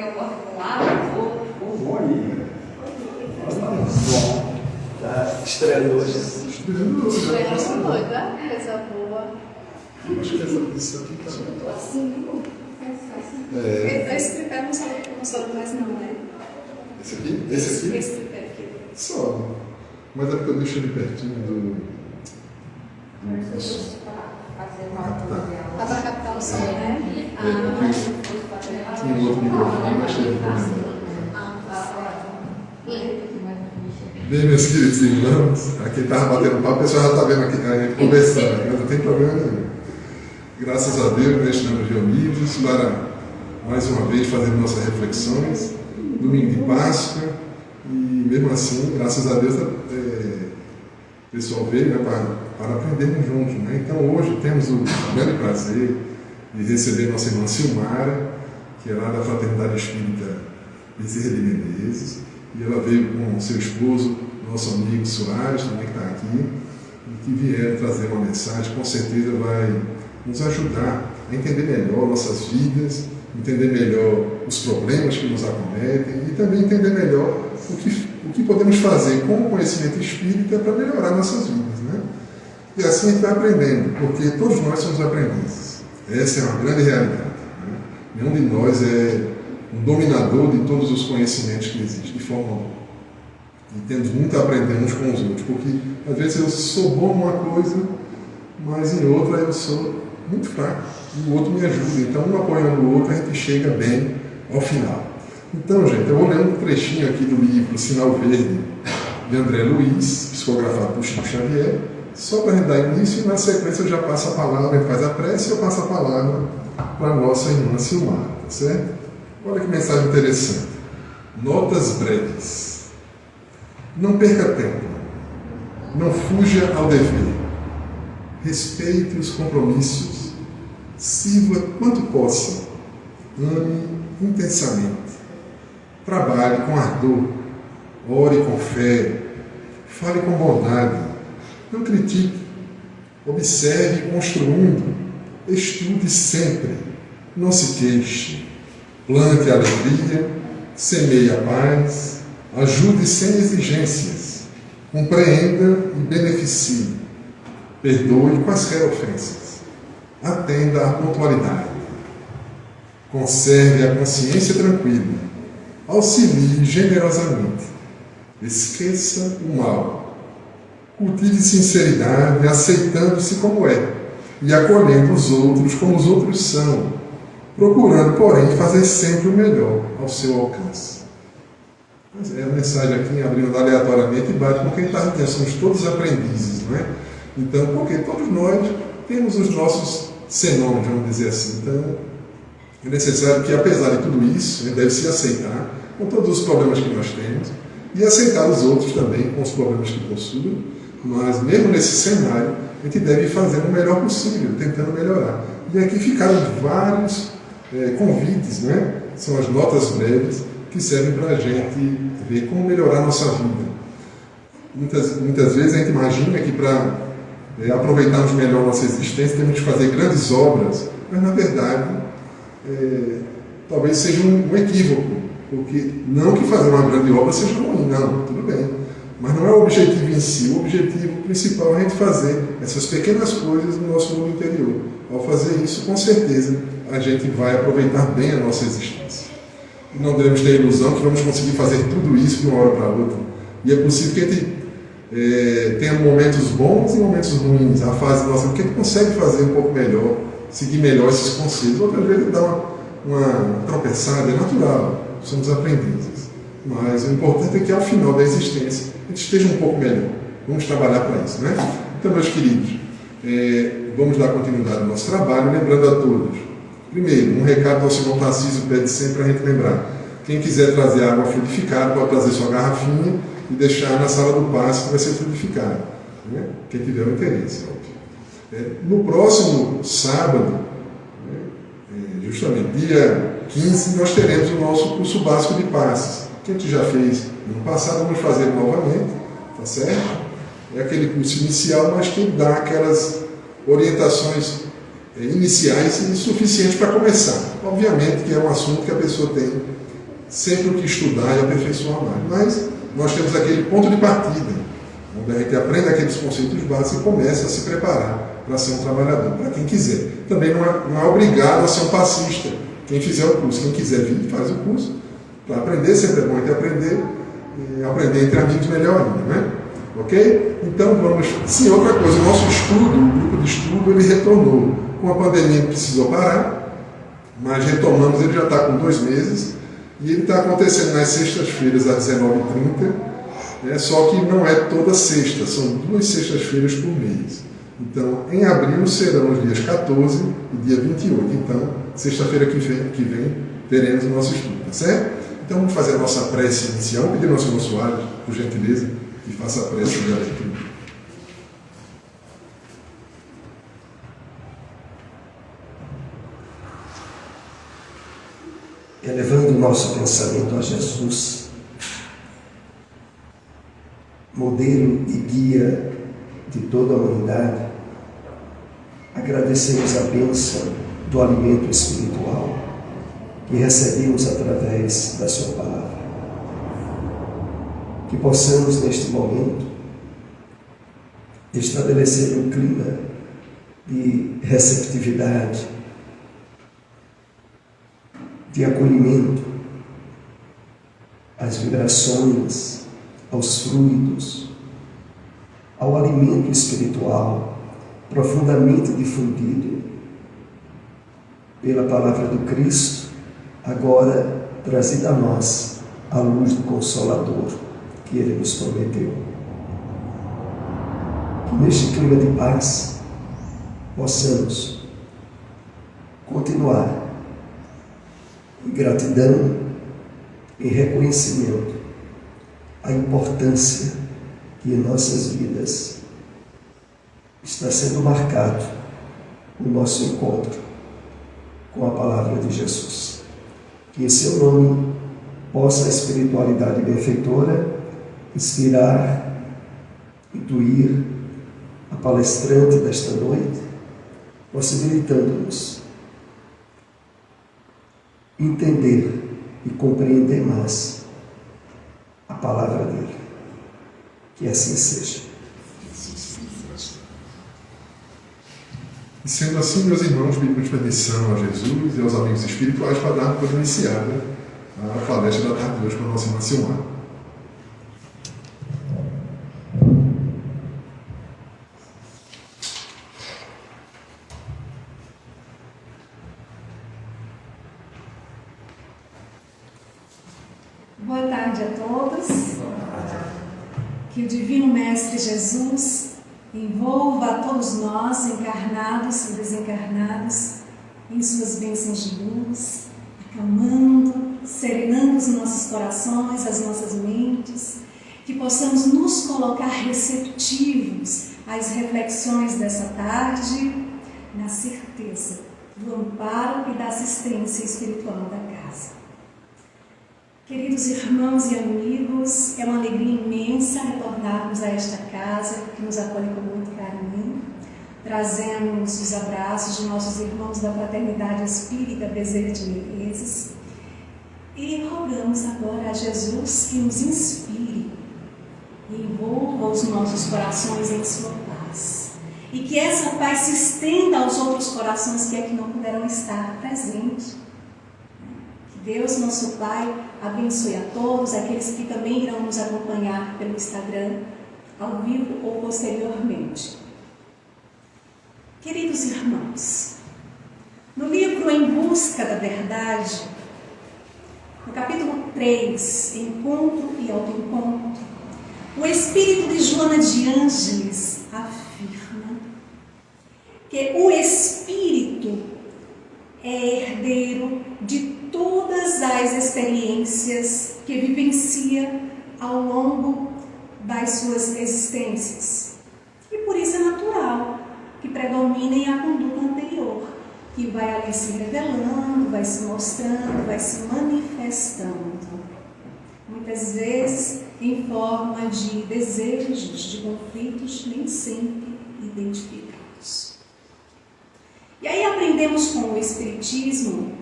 uma porta para um lado, Bom aí. Bom. Tá estreando hoje. foi essa noite, essa boa. Acho que isso aqui tá. Assim, esse tripé não sobe mais não, né? Esse aqui? Esse aqui? Esse tripé aqui. Sobe. Mas é porque eu deixo ele pertinho do. Dá para captar o som, né? Tinha um outro microfone, mas ele Bem, meus queridos irmãos, aqui estava batendo papo, o pessoal já está vendo aqui, a gente conversando, mas não tem problema nenhum. Graças a Deus, nós estamos reunidos para, mais uma vez, fazer nossas reflexões, domingo de Páscoa, e mesmo assim, graças a Deus, o pessoal veio, né, para aprendermos juntos. Né? Então, hoje temos o grande prazer de receber nossa irmã Silmara, que é lá da Fraternidade Espírita Bezerra de Menezes, e ela veio com seu esposo, nosso amigo Soares, também que está aqui, e que vieram trazer uma mensagem, com certeza vai nos ajudar a entender melhor nossas vidas, entender melhor os problemas que nos acometem e também entender melhor o que podemos fazer com o conhecimento espírita para melhorar nossas vidas. Né? E assim a gente vai aprendendo, porque todos nós somos aprendizes. Essa é uma grande realidade. Né? Nenhum de nós é um dominador de todos os conhecimentos que existem, de forma alguma. E temos muito a aprender uns com os outros, porque às vezes eu sou bom em uma coisa, mas em outra eu sou muito fraco, e o outro me ajuda. Então, um apoiando o outro, a gente chega bem ao final. Então, gente, eu vou ler um trechinho aqui do livro Sinal Verde, de André Luiz, psicografado por Chico Xavier, só para a gente dar início, e na sequência eu já passo a palavra, a gente faz a prece e eu passo a palavra para a nossa irmã Silmara, tá certo? Olha que mensagem interessante. Notas breves. Não perca tempo. Não fuja ao dever. Respeite os compromissos. Sirva quanto possa. Ame intensamente. Trabalhe com ardor. Ore com fé. Fale com bondade. Não critique. Observe construindo. Estude sempre. Não se queixe. Plante a alegria, semeie a paz, ajude sem exigências, compreenda e beneficie, perdoe quaisquer ofensas, atenda à pontualidade, conserve a consciência tranquila, auxilie generosamente, esqueça o mal, cultive sinceridade aceitando-se como é e acolhendo os outros como os outros são, procurando, porém, fazer sempre o melhor ao seu alcance. Mas é a mensagem aqui, abrindo aleatoriamente, e bate com quem está dizendo, somos todos aprendizes, não é? Então, porque todos nós temos os nossos senônimos, vamos dizer assim. Então, é necessário que, apesar de tudo isso, a gente deve se aceitar com todos os problemas que nós temos e aceitar os outros também com os problemas que possuem, mas mesmo nesse cenário, a gente deve fazer o melhor possível, tentando melhorar. E aqui ficaram vários convites, né? São as notas breves que servem para a gente ver como melhorar a nossa vida. Muitas vezes a gente imagina que para aproveitarmos melhor a nossa existência temos que fazer grandes obras, mas na verdade talvez seja um equívoco, porque não que fazer uma grande obra seja ruim, não, tudo bem, mas não é o objetivo em si. O objetivo principal é a gente fazer essas pequenas coisas no nosso mundo interior. Ao fazer isso, com certeza, a gente vai aproveitar bem a nossa existência. E não devemos ter a ilusão que vamos conseguir fazer tudo isso de uma hora para outra. E é possível que a gente tenha momentos bons e momentos ruins, a fase nossa, porque a gente consegue fazer um pouco melhor, seguir melhor esses conselhos. Outras vezes dá uma tropeçada, é natural, somos aprendizes. Mas o importante é que ao final da existência a gente esteja um pouco melhor. Vamos trabalhar para isso, né? Então, meus queridos, vamos dar continuidade ao nosso trabalho, lembrando a todos. Primeiro, um recado que o senhor Tarcísio pede sempre para a gente lembrar. Quem quiser trazer água fluidificada pode trazer sua garrafinha e deixar na sala do passe que vai ser fluidificada. Né? Quem tiver o interesse, óbvio. No próximo sábado, justamente dia 15, nós teremos o nosso curso básico de passes, que a gente já fez no passado, vamos fazer novamente, tá certo? É aquele curso inicial, mas que dá aquelas orientações iniciais e suficientes para começar. Obviamente que é um assunto que a pessoa tem sempre o que estudar e aperfeiçoar mais. Mas nós temos aquele ponto de partida, onde a gente aprende aqueles conceitos básicos e começa a se preparar para ser um trabalhador, para quem quiser. Também não é obrigado a ser um passista. Quem fizer o curso, quem quiser vir, faz o curso. Para aprender, sempre é bom de aprender, e aprender entre amigos melhor ainda, né? Ok? Então vamos... Sim, outra coisa, o nosso estudo, o grupo de estudo, ele retornou. Com a pandemia ele precisou parar, mas retomamos, ele já está com 2 meses, e ele está acontecendo nas sextas-feiras às 19h30, só que não é toda sexta, são 2 sextas-feiras por mês. Então, em abril serão os dias 14 e dia 28. Então, sexta-feira que vem teremos o nosso estudo, tá certo? Então, vamos fazer a nossa prece inicial. Vou pedir ao Senhor Soares, por gentileza, que faça a prece da leitura. Elevando o nosso pensamento a Jesus, modelo e guia de toda a humanidade, agradecemos a bênção do alimento espiritual que recebemos através da sua palavra. Que possamos, neste momento, estabelecer um clima de receptividade, de acolhimento às vibrações, aos fluidos, ao alimento espiritual profundamente difundido pela palavra do Cristo, agora trazida a nós a luz do Consolador que Ele nos prometeu. Que neste clima de paz possamos continuar em gratidão e reconhecimento à importância que em nossas vidas está sendo marcado o nosso encontro com a palavra de Jesus. Que em seu nome possa a espiritualidade benfeitora inspirar, intuir a palestrante desta noite, possibilitando-nos entender e compreender mais a palavra dele. Que assim seja. E sendo assim, meus irmãos, pedimos permissão a Jesus e aos amigos espirituais para dar por iniciada a palestra da tarde de hoje com a nossa irmã Silmar. Boa tarde a todos. Que o Divino Mestre Jesus envolva a todos nós, encarnados e desencarnados, em suas bênçãos de luz, acalmando, serenando os nossos corações, as nossas mentes, que possamos nos colocar receptivos às reflexões dessa tarde, na certeza do amparo e da assistência espiritual da casa. Queridos irmãos e amigos, é uma alegria imensa retornarmos a esta casa que nos acolhe com muito carinho. Trazemos os abraços de nossos irmãos da Fraternidade Espírita Bezerra de Menezes e rogamos agora a Jesus que nos inspire e envolva os nossos corações em sua paz. E que essa paz se estenda aos outros corações que aqui não puderam estar presentes. Deus, nosso Pai, abençoe a todos, aqueles que também irão nos acompanhar pelo Instagram, ao vivo ou posteriormente. Queridos irmãos, no livro Em Busca da Verdade, no capítulo 3, Encontro e Autoencontro, o espírito de Joana de Ângeles afirma que o espírito é herdeiro de todas as experiências que vivencia ao longo das suas existências. E por isso é natural que predominem a conduta anterior, que vai ali se revelando, vai se mostrando, vai se manifestando. Muitas vezes em forma de desejos, de conflitos nem sempre identificados. E aí aprendemos com o Espiritismo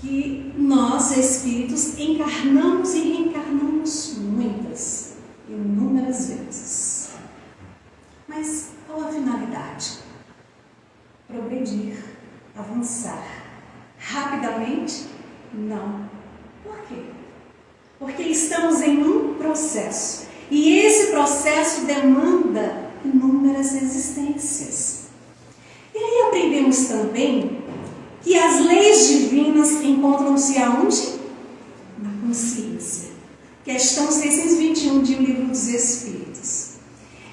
que nós, espíritos, encarnamos e reencarnamos muitas, inúmeras vezes. Mas qual a finalidade? Progredir, avançar. Rapidamente? Não. Por quê? Porque estamos em um processo. E esse processo demanda inúmeras existências. E aí aprendemos também que as leis divinas encontram-se aonde? Na consciência. Questão 621 de O Livro dos Espíritos.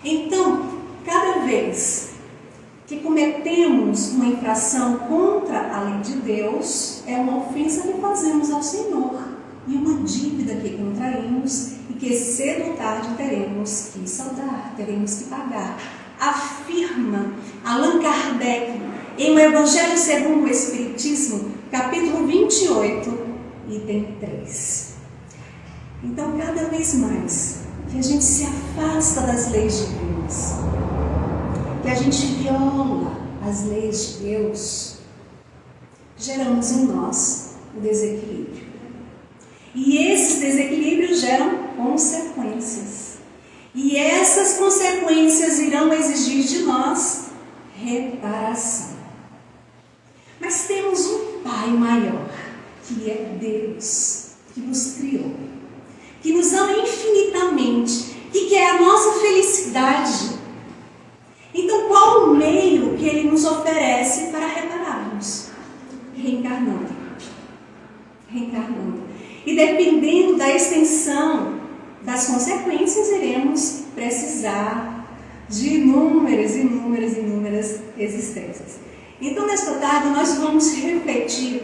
Então, cada vez que cometemos uma infração contra a lei de Deus, é uma ofensa que fazemos ao Senhor e uma dívida que contraímos e que cedo ou tarde teremos que saldar, teremos que pagar. Afirma Allan Kardec em O Evangelho segundo o Espiritismo, capítulo 28, item 3. Então, cada vez mais que a gente se afasta das leis divinas, que a gente viola as leis de Deus, geramos em nós o desequilíbrio. E esses desequilíbrios geram consequências. E essas consequências irão exigir de nós reparação. Mas temos um Pai maior, que é Deus, que nos criou, que nos ama infinitamente, que quer a nossa felicidade. Então, qual o meio que Ele nos oferece para repararmos? Reencarnando. Reencarnando. E dependendo da extensão das consequências, iremos precisar de inúmeras existências. Então, nesta tarde, nós vamos refletir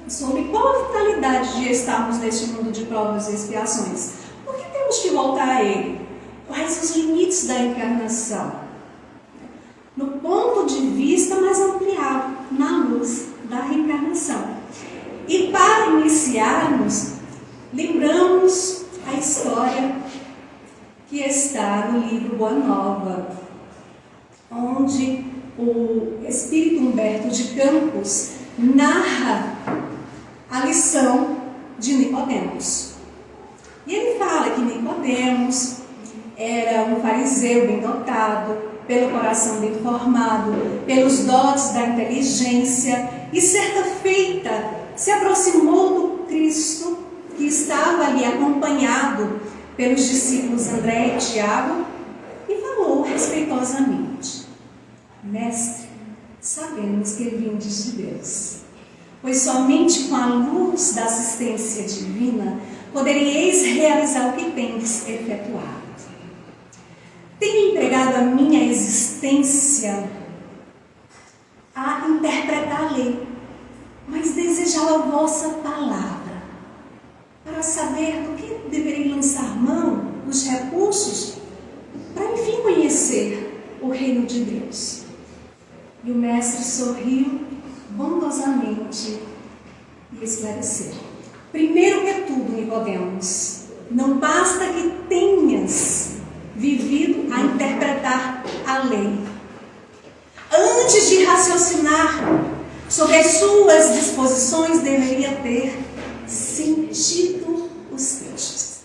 sobre qual a finalidade de estarmos neste mundo de provas e expiações. Por que temos que voltar a Ele? Quais os limites da encarnação? No ponto de vista mais ampliado, na luz da reencarnação. E para iniciarmos, lembramos a história que está no livro Boa Nova, onde o Espírito Humberto de Campos narra a lição de Nicodemos. E ele fala que Nicodemos era um fariseu bem dotado, pelo coração bem formado, pelos dotes da inteligência, e certa feita se aproximou do Cristo, que estava ali acompanhado pelos discípulos André e Tiago, e falou respeitosamente: Mestre, sabemos que vindes de Deus, pois somente com a luz da assistência divina poderíeis realizar o que tendes efetuado. Tenho empregado a minha existência a interpretar a lei, mas desejava a vossa palavra, para saber do que deverei lançar mão dos recursos, para enfim conhecer o reino de Deus. E o mestre sorriu bondosamente e esclareceu: primeiro que tudo, Nicodemos, não basta que tenhas vivido a interpretar a lei. Antes de raciocinar sobre as suas disposições, deveria ter sentido os textos.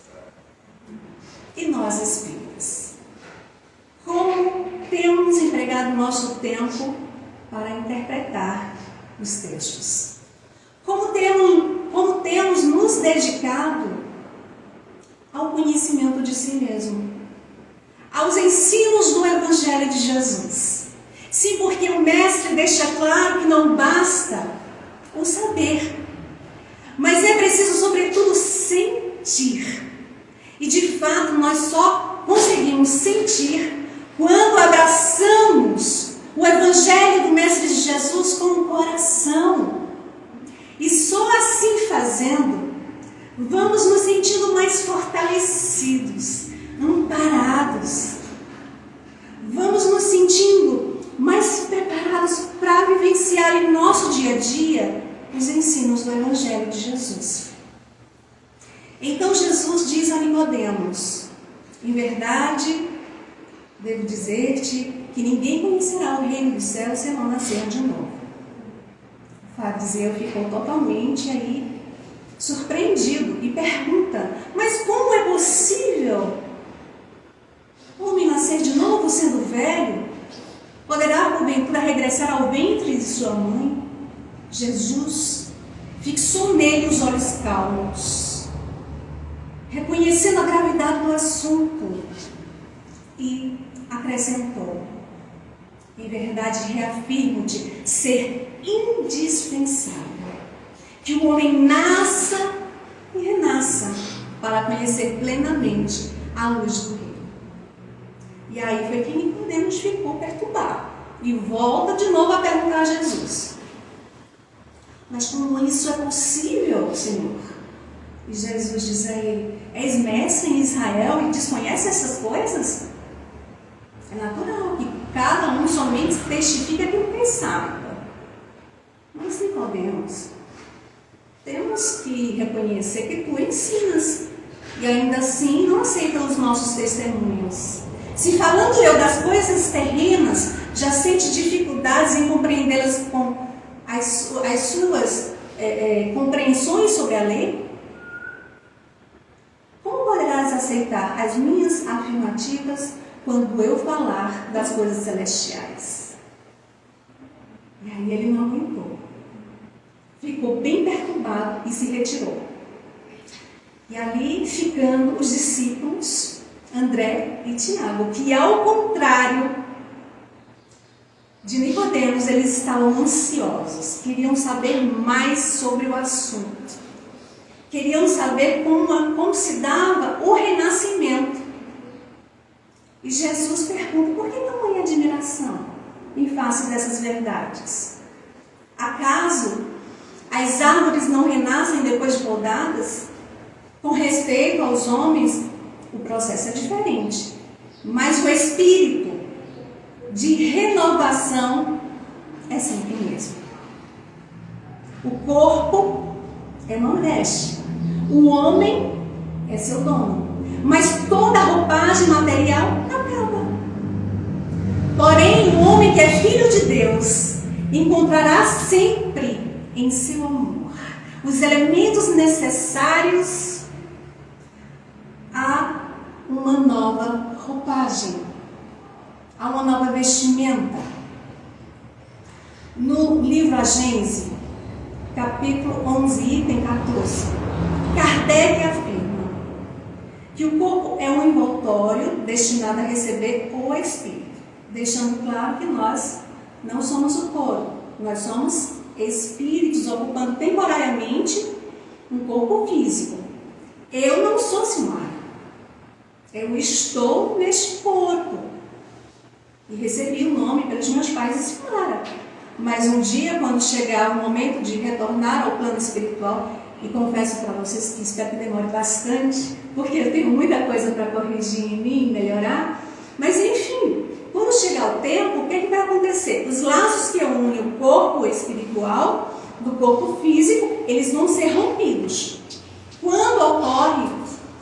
E nós, espíritas, como temos empregado nosso tempo para interpretar os textos? Como temos nos dedicado ao conhecimento de si mesmo, aos ensinos do Evangelho de Jesus? Sim, porque o Mestre deixa claro que não basta o saber, mas é preciso, sobretudo, sentir. E, de fato, nós só conseguimos sentir quando abraçamos o Evangelho do Mestre de Jesus com o coração. E só assim fazendo, vamos nos sentindo mais fortalecidos, amparados. Vamos nos sentindo mais preparados para vivenciar em nosso dia a dia os ensinos do Evangelho de Jesus. Então Jesus diz a Nicodemos: em verdade, devo dizer-te que ninguém conhecerá o reino dos céus se não nascer de novo. fariseu ficou totalmente aí surpreendido e pergunta: mas como é possível homem nascer de novo sendo velho? Poderá porventura regressar ao ventre de sua mãe? Jesus fixou nele os olhos calmos, reconhecendo a gravidade do assunto, e acrescentou: em verdade reafirmo-te ser indispensável que o homem nasça e renasça para conhecer plenamente a luz do reino. E aí foi que Nicodemos ficou perturbado e volta de novo a perguntar a Jesus: mas como isso é possível, Senhor? E Jesus diz a ele: és mestre em Israel e desconhece essas coisas? É natural que cada um somente testifique aquilo que sabe. Mas Nicodemos, temos que reconhecer que tu ensinas e ainda assim não aceitam os nossos testemunhos. Se falando eu das coisas terrenas, já sente dificuldades em compreendê-las com as suas compreensões sobre a lei, como poderás aceitar as minhas afirmativas quando eu falar das coisas celestiais? E aí ele não aguentou. Ficou bem perturbado e se retirou. E ali ficando os discípulos, André e Tiago, que ao contrário de Nicodemos, eles estavam ansiosos, queriam saber mais sobre o assunto. Queriam saber como se dava o renascimento. E Jesus pergunta: por que tamanha admiração em face dessas verdades? Acaso as árvores não renascem depois de podadas? Com respeito aos homens, o processo é diferente. Mas o espírito de renovação é sempre o mesmo. O corpo amadurece. O homem é seu dono. Mas toda a roupagem material acaba. Porém, o homem que é filho de Deus encontrará sempre em seu amor os elementos necessários a uma nova roupagem, a uma nova vestimenta. No livro A Gênese, capítulo 11, item 14, Kardec afirma que o corpo é um envoltório destinado a receber o espírito, deixando claro que nós não somos o corpo, nós somos espíritos ocupando temporariamente um corpo físico. Eu não sou Silmara, eu estou neste corpo e recebi o nome pelos meus pais de Silmara. Mas um dia, quando chegar o momento de retornar ao plano espiritual, e confesso para vocês que espero que demore bastante, porque eu tenho muita coisa para corrigir em mim, melhorar, mas enfim, quando chegar o tempo, o que vai acontecer? Os laços que unem o corpo espiritual do corpo físico, eles vão ser rompidos. Quando ocorre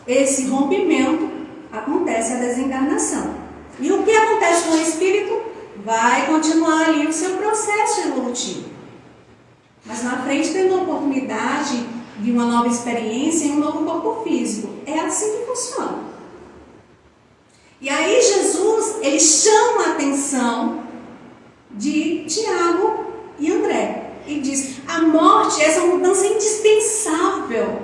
esse rompimento, acontece a desencarnação. E o que acontece com o espírito? Vai continuar ali o seu processo evolutivo. Mas na frente tem uma oportunidade de uma nova experiência em um novo corpo físico. É assim que funciona. E aí Jesus, ele chama a atenção de Tiago e André. E diz: a morte é essa mudança indispensável.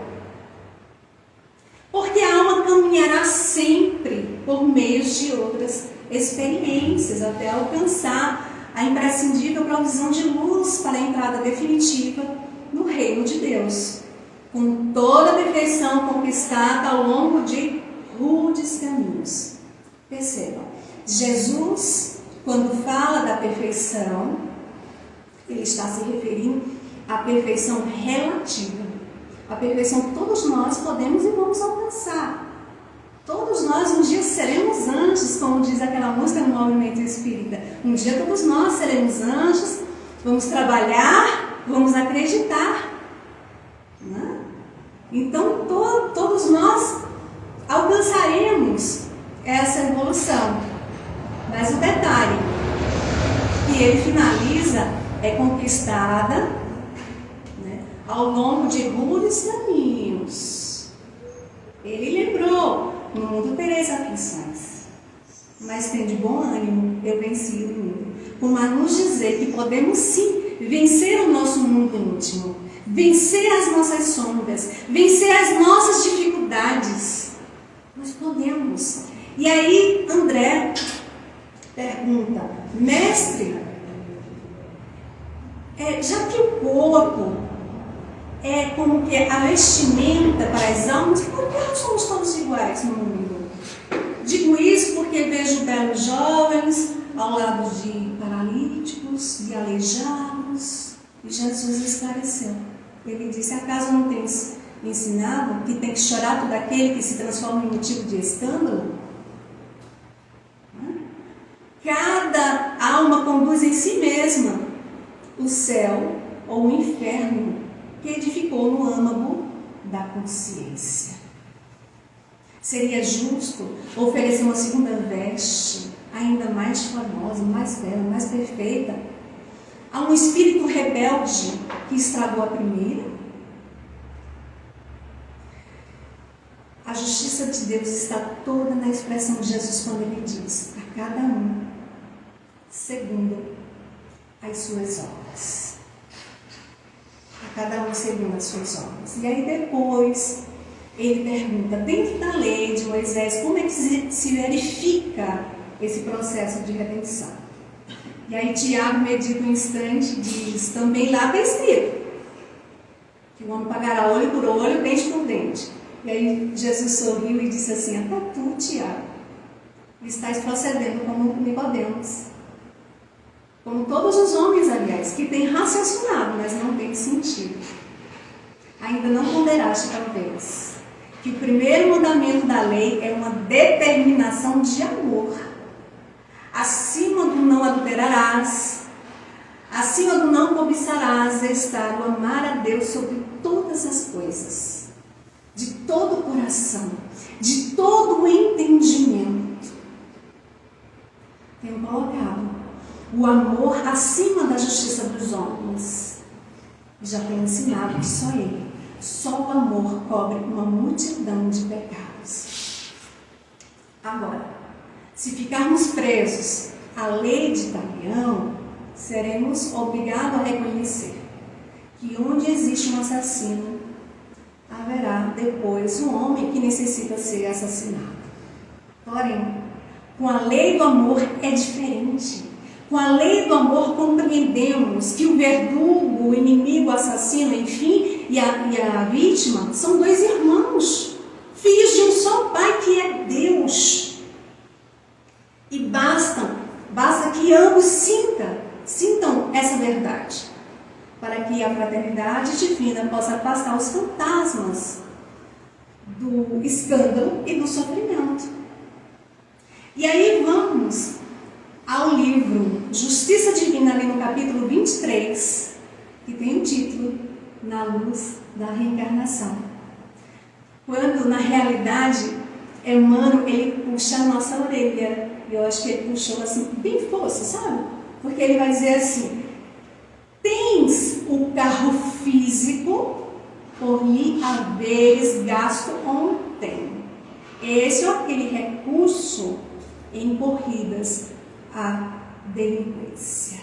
Porque a alma caminhará sempre por meio de outras experiências até alcançar a imprescindível provisão de luz para a entrada definitiva no reino de Deus, com toda a perfeição conquistada ao longo de rudes caminhos. Percebam, Jesus, quando fala da perfeição, ele está se referindo à perfeição relativa, a perfeição que todos nós podemos e vamos alcançar. Todos nós um dia seremos anjos, como diz aquela música no movimento espírita. Um dia todos nós seremos anjos, vamos trabalhar, vamos acreditar. Né? Então todos nós alcançaremos essa evolução. Mas o detalhe que ele finaliza é conquistada ao longo de rudes caminhos. Ele lembrou: no mundo tereis aflições, mas tem de bom ânimo, eu venci o mundo. Como a nos dizer que podemos sim vencer o nosso mundo íntimo, vencer as nossas sombras, vencer as nossas dificuldades. Nós podemos. E aí André pergunta: mestre, já que o corpo é como que a vestimenta para as almas, por que nós somos todos iguais no mundo? Digo isso porque vejo belos jovens ao lado de paralíticos, de aleijados, e Jesus esclareceu. Ele disse: acaso não tens ensinado que tem que chorar todo aquele que se transforma em motivo de escândalo? Cada alma conduz em si mesma o céu ou o inferno que edificou no âmago da consciência. Seria justo oferecer uma segunda veste, ainda mais famosa, mais bela, mais perfeita, a um espírito rebelde que estragou a primeira? A justiça de Deus está toda na expressão de Jesus quando ele diz: a cada um segundo as suas obras. A cada um segundo as suas obras. E aí depois ele pergunta, dentro da lei de Moisés, como é que se verifica esse processo de redenção? E aí Tiago medita um instante e diz: também lá está escrito que o homem pagará olho por olho, dente por dente. E aí Jesus sorriu e disse assim: até tu, Tiago, estás procedendo como Nicodemos. Como todos os homens, aliás, que têm raciocinado, mas não têm sentido. Ainda não ponderaste, talvez, que o primeiro mandamento da lei é uma determinação de amor. Acima do não adulterarás, acima do não cobiçarás, está o amar a Deus sobre todas as coisas, de todo o coração, de todo o entendimento. Tenho colocado o amor acima da justiça dos homens. Já tenho ensinado que só ele, só o amor cobre uma multidão de pecados. Agora, se ficarmos presos à lei de Italião, seremos obrigados a reconhecer que onde existe um assassino, haverá depois um homem que necessita ser assassinado. Porém, com a lei do amor é diferente. Com a lei do amor compreendemos que o verdugo, o inimigo, o assassino, enfim, e a vítima são dois irmãos, filhos de um só Pai que é Deus. E basta que ambos sintam essa verdade, para que a fraternidade divina possa afastar os fantasmas do escândalo e do sofrimento. E aí vamos ao livro Justiça Divina, ali no capítulo 23, que tem o título Na Luz da Reencarnação. Quando, na realidade, Emmanuel, ele puxa a nossa orelha. Eu acho que ele puxou assim, bem força, sabe? Porque ele vai dizer assim: tens o carro físico por lhe haveres gasto ontem. Esse é aquele recurso em corridas à delinquência.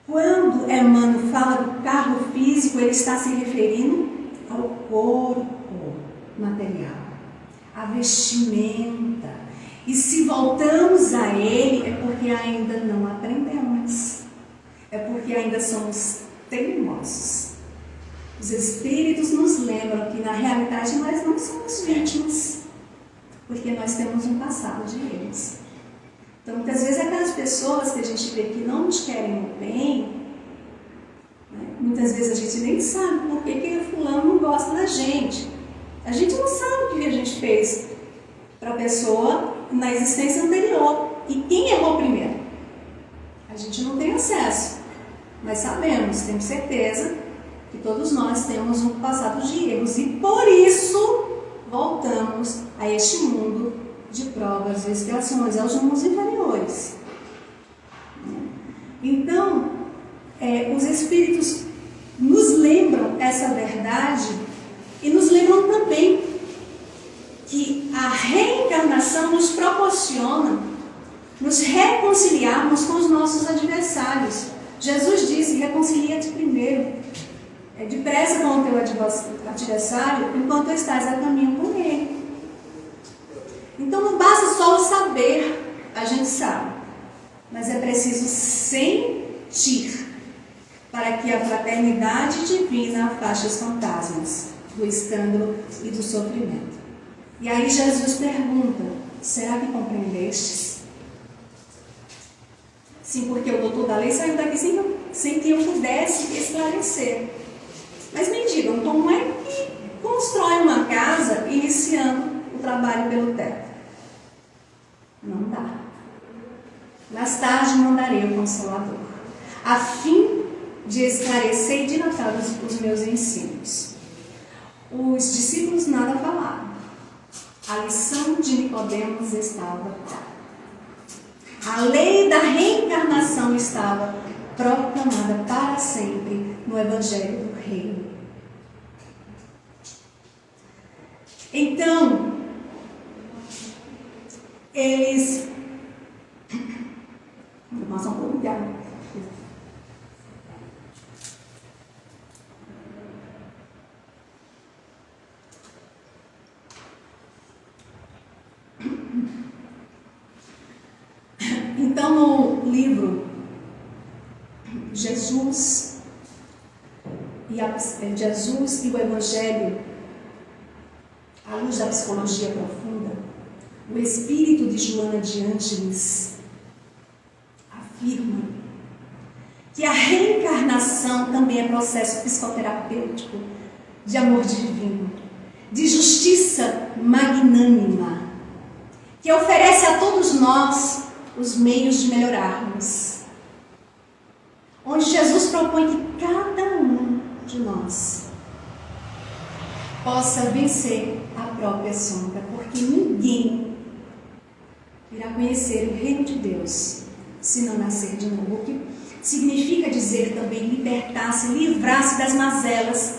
Quando Emmanuel fala do carro físico, ele está se referindo ao corpo material, à vestimenta. E se voltamos a ele, é porque ainda não aprendemos. É porque ainda somos teimosos. Os espíritos nos lembram que, na realidade, nós não somos vítimas, porque nós temos um passado de erros. Então, muitas vezes, aquelas pessoas que a gente vê que não nos querem o bem, né? Muitas vezes a gente nem sabe por que fulano não gosta da gente. A gente não sabe o que a gente fez para a pessoa na existência anterior. E quem errou primeiro? A gente não tem acesso, mas sabemos, temos certeza que todos nós temos um passado de erros. E por isso voltamos a este mundo de provas e expiações, aos mundos inferiores. Então, os espíritos nos lembram essa verdade e nos lembram também que a reencarnação nos proporciona nos reconciliarmos com os nossos adversários. Jesus disse: reconcilia-te primeiro, depressa com o teu adversário, enquanto estás a caminho com ele. Então não basta só o saber, a gente sabe, mas é preciso sentir, para que a fraternidade divina afaste os fantasmas do escândalo e do sofrimento. E aí Jesus pergunta: será que compreendestes? Sim, porque o doutor da lei saiu daqui sem que eu pudesse esclarecer. Mas me digam, como é que constrói uma casa iniciando o trabalho pelo teto? Não dá. Mais tarde mandarei o Consolador, a fim de esclarecer e dilatar os meus ensinos. Os discípulos nada falaram. A lição de Nicodemos estava dada. A lei da reencarnação estava proclamada para sempre no Evangelho do Reino. Então, eles... Vou passar um pouco de água. Então, no livro Jesus e o Evangelho, à luz da psicologia profunda, o espírito de Joana de Ângeles afirma que a reencarnação também é processo psicoterapêutico de amor divino, de justiça magnânima, que oferece a todos nós os meios de melhorarmos, onde Jesus propõe que cada um de nós possa vencer a própria sombra, porque ninguém irá conhecer o reino de Deus se não nascer de novo, o que significa dizer também libertar-se, livrar-se das mazelas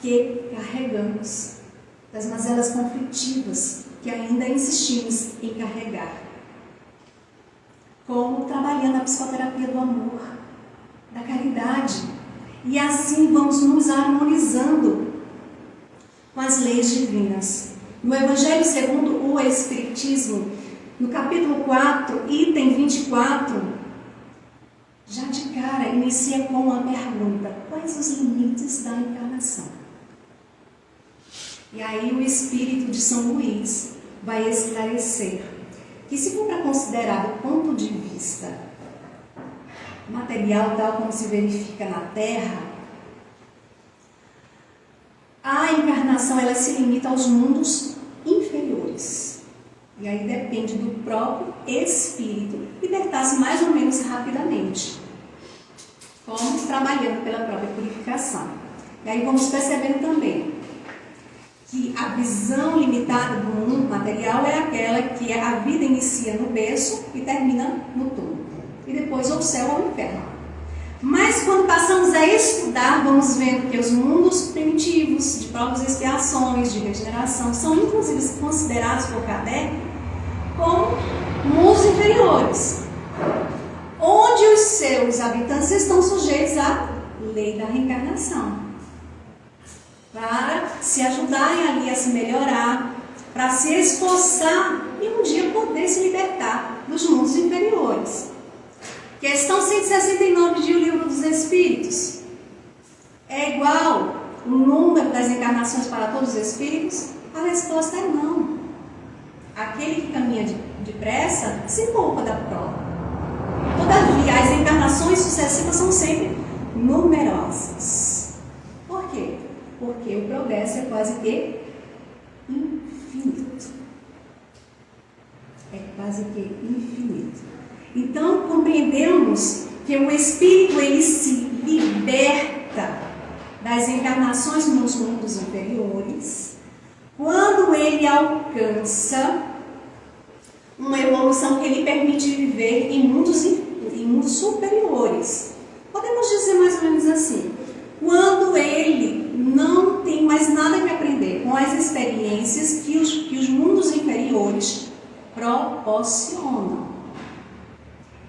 que carregamos, das mazelas conflitivas que ainda insistimos em carregar. Como trabalhando a psicoterapia do amor, da caridade, e assim vamos nos harmonizando com as leis divinas. No Evangelho segundo o Espiritismo, no capítulo 4, item 24, já de cara inicia com uma pergunta: quais os limites da encarnação? E aí o Espírito de São Luís vai esclarecer que, se for para considerar do ponto de vista material, tal como se verifica na Terra, a encarnação ela se limita aos mundos inferiores. E aí depende do próprio espírito libertar-se mais ou menos rapidamente, como trabalhando pela própria purificação. E aí vamos percebendo também que a visão limitada do mundo material é aquela que a vida inicia no berço e termina no túmulo, e depois ou o céu ou o inferno. Mas quando passamos a estudar, vamos vendo que os mundos primitivos, de provas e expiações, de regeneração, são inclusive considerados por Kardec como mundos inferiores, onde os seus habitantes estão sujeitos à lei da reencarnação, para se ajudarem ali a se melhorar, para se esforçar e um dia poder se libertar dos mundos inferiores. Questão 169 de O Livro dos Espíritos. É igual o número das encarnações para todos os espíritos? A resposta é não. Aquele que caminha depressa se poupa da prova. Todavia, as encarnações sucessivas são sempre numerosas. Por quê? Porque o progresso é quase que infinito. É quase que infinito. Então, compreendemos que o espírito ele se liberta das encarnações nos mundos inferiores quando ele alcança uma evolução que lhe permite viver em mundos superiores. Podemos dizer mais ou menos assim: quando ele experiências que os mundos inferiores proporcionam.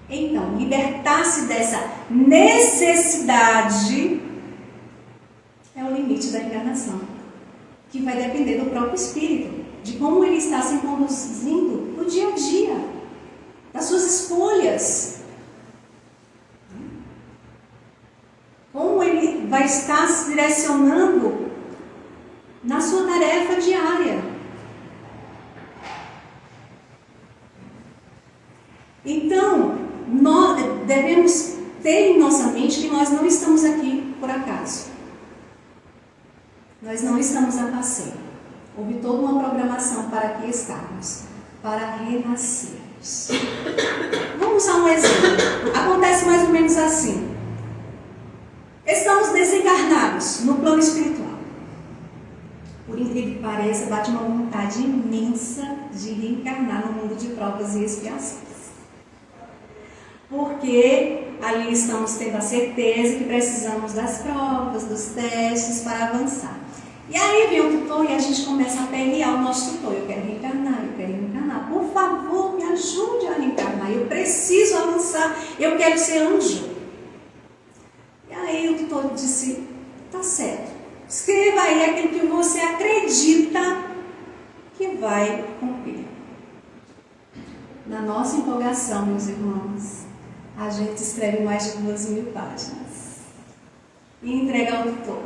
Então, libertar-se dessa necessidade é o limite da encarnação, que vai depender do próprio espírito, de como ele está se conduzindo no dia a dia, das suas escolhas, como ele vai estar se direcionando na sua tarefa diária. Então, nós devemos ter em nossa mente que nós não estamos aqui por acaso. Nós não estamos a passeio. Houve toda uma programação para aqui estarmos, para renascermos. Vamos a um exemplo. Acontece mais ou menos assim. Estamos desencarnados no plano espiritual. Por incrível que pareça, bate uma vontade imensa de reencarnar no mundo de provas e expiações. Porque ali estamos tendo a certeza que precisamos das provas, dos testes para avançar. E aí vem o tutor e a gente começa a perrear o nosso tutor. Eu quero reencarnar, eu quero reencarnar. Por favor, me ajude a reencarnar. Eu preciso avançar, eu quero ser anjo. E aí o tutor disse, tá certo. Escreva aí aquilo que você acredita que vai cumprir. Na nossa empolgação, meus irmãos, a gente escreve mais de 2.000 páginas e entrega ao tutor.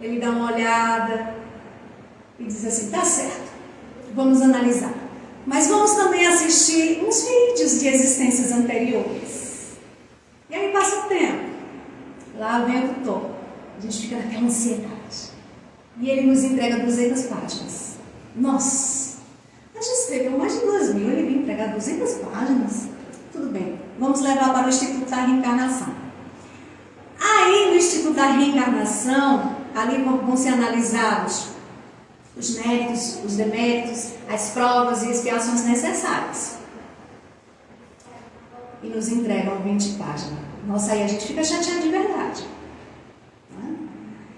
Ele dá uma olhada e diz assim, tá certo, vamos analisar. Mas vamos também assistir uns vídeos de existências anteriores. E aí passa o tempo. Lá vem o tutor. A gente fica naquela ansiedade. E ele nos entrega 200 páginas. Nossa! A gente escreveu mais de 2.000, ele veio entregar 200 páginas. Tudo bem, vamos levar para o Instituto da Reencarnação. Aí no Instituto da Reencarnação, ali vão ser analisados os méritos, os deméritos, as provas e expiações necessárias. E nos entregam 20 páginas. Nossa, aí a gente fica chateado de verdade.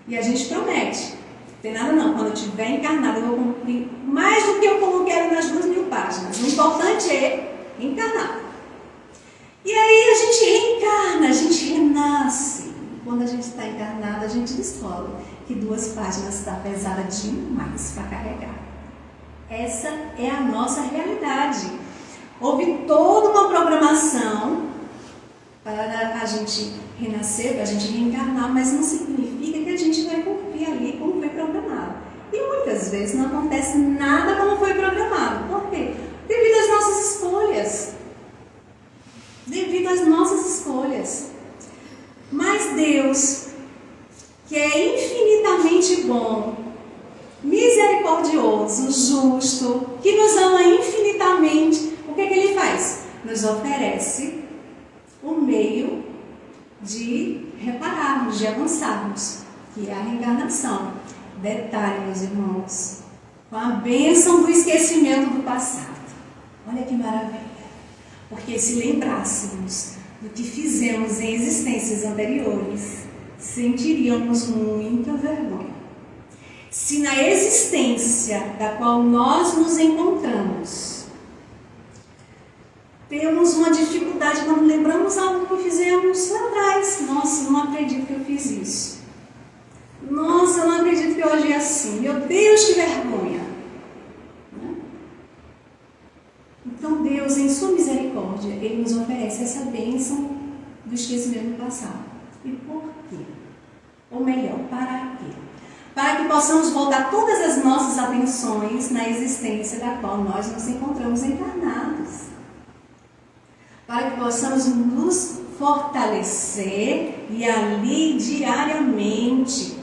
E a gente promete, não tem nada não, quando eu estiver encarnado eu vou cumprir mais do que eu coloquei ali nas 2.000 páginas. O importante é encarnar. E aí a gente reencarna, a gente renasce. Quando a gente está encarnado, a gente descobre que 2 páginas está pesada demais para carregar. Essa é a nossa realidade. Houve toda uma programação para a gente renascer, para a gente reencarnar, mas não significa que a gente vai cumprir ali como foi programado. E muitas vezes não acontece nada como foi programado. Por quê? Devido às nossas escolhas. Devido às nossas escolhas. Mas Deus, que é infinitamente bom, misericordioso, justo, que nos ama infinitamente, o que é que Ele faz? Nos oferece o meio de repararmos, de avançarmos, que é a reencarnação. Detalhe, meus irmãos, com a bênção do esquecimento do passado. Olha que maravilha. Porque se lembrássemos do que fizemos em existências anteriores, sentiríamos muita vergonha. Se na existência da qual nós nos encontramos, temos uma dificuldade quando lembramos algo que fizemos lá atrás. Nossa, não acredito que eu fiz isso. Nossa, eu não acredito que eu agi assim. Meu Deus, que vergonha. Então Deus, em sua misericórdia, Ele nos oferece essa bênção do esquecimento do passado. E por quê? Ou melhor, para quê? Para que possamos voltar todas as nossas atenções na existência da qual nós nos encontramos encarnados. Para que possamos nos fortalecer e ali diariamente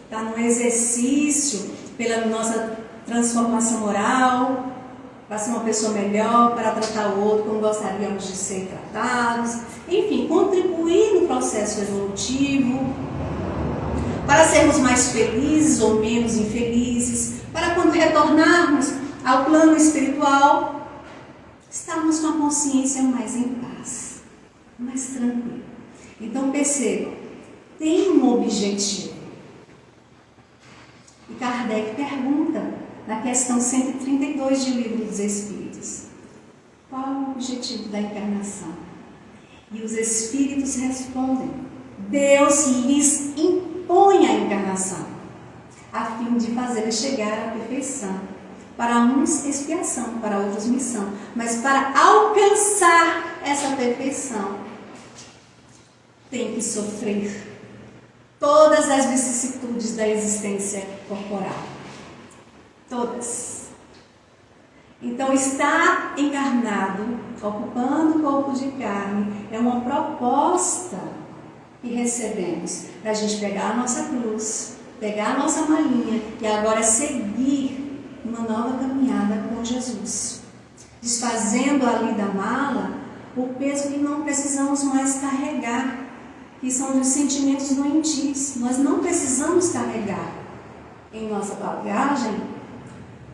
estar no exercício pela nossa transformação moral, para ser uma pessoa melhor, para tratar o outro como gostaríamos de ser tratados, enfim, contribuir no processo evolutivo, para sermos mais felizes ou menos infelizes, para quando retornarmos ao plano espiritual, estarmos com a consciência mais em paz, mais tranquila. Então percebam, tem um objetivo. E Kardec pergunta na questão 132 de O Livro dos Espíritos. Qual o objetivo da encarnação? E os Espíritos respondem: Deus lhes impõe a encarnação, a fim de fazê-los chegar à perfeição. Para uns, expiação, para outros, missão. Mas para alcançar essa perfeição, tem que sofrer todas as vicissitudes da existência corporal. Todas. Então, estar encarnado, ocupando o corpo de carne, é uma proposta que recebemos para a gente pegar a nossa cruz, pegar a nossa malinha e agora seguir uma nova caminhada com Jesus, desfazendo ali da mala o peso que não precisamos mais carregar, que são os sentimentos doentios. Nós não precisamos carregar em nossa bagagem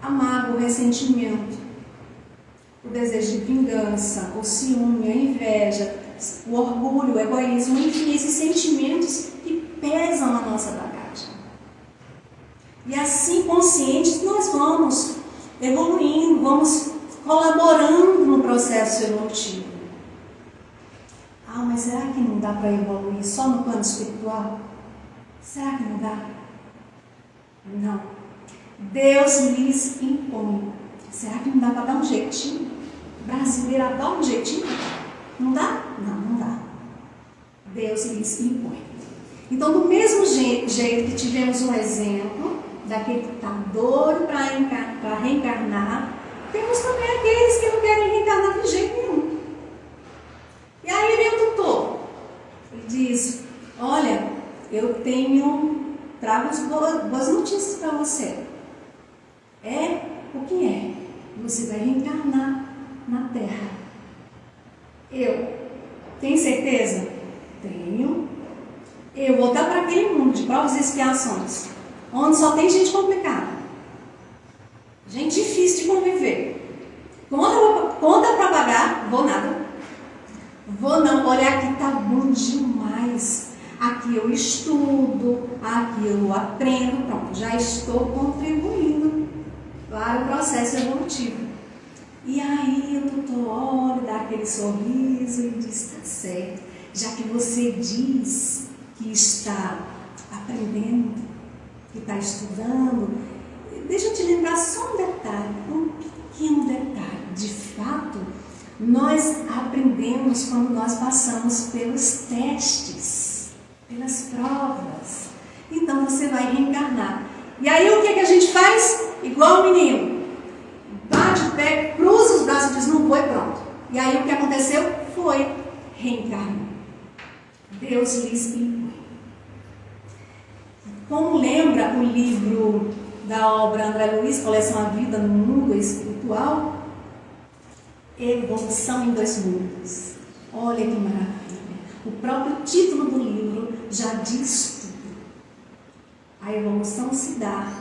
a mágoa, o ressentimento, o desejo de vingança, o ciúme, a inveja, o orgulho, o egoísmo, enfim, esses sentimentos que pesam na nossa bagagem. E assim, conscientes, nós vamos evoluindo, vamos colaborando no processo evolutivo. Ah, mas será que não dá para evoluir só no plano espiritual? Será que não dá? Não. Deus lhes impõe. Será que não dá para dar um jeitinho? Brasileiro dá um jeitinho? Não dá? Não, não dá. Deus lhes impõe. Então, do mesmo jeito que tivemos um exemplo daquele que está doido para reencarnar, temos também aqueles que não querem reencarnar de jeito nenhum. E aí vem o tutor. Ele diz: olha, eu trago boas notícias para você. O que é? Você vai reencarnar na Terra. Tem certeza? Tenho. Eu vou voltar para aquele mundo de provas e expiações, onde só tem gente complicada, gente difícil de conviver. Conta para pagar, vou nada. Vou não, olha, aqui tá bom demais. Aqui eu estudo, aqui eu aprendo, pronto, já estou contribuindo para o processo evolutivo. E aí o tutor olha, dá aquele sorriso e diz: tá certo, já que você diz que está aprendendo, que está estudando, deixa eu te lembrar só um detalhe, um pequeno detalhe. De fato, nós aprendemos quando nós passamos pelos testes, pelas provas. Então você vai reencarnar. E aí o que a gente faz? Igual o menino. Bate o pé, cruza os braços e diz: não vou, e pronto. E aí o que aconteceu? Foi reencarnar. Deus lhes impõe. Como lembra o livro da obra André Luiz, Coleção A Vida no Mundo Espiritual? Evolução em 2 mundos. Olha que maravilha. O próprio título do livro já diz tudo. A evolução se dá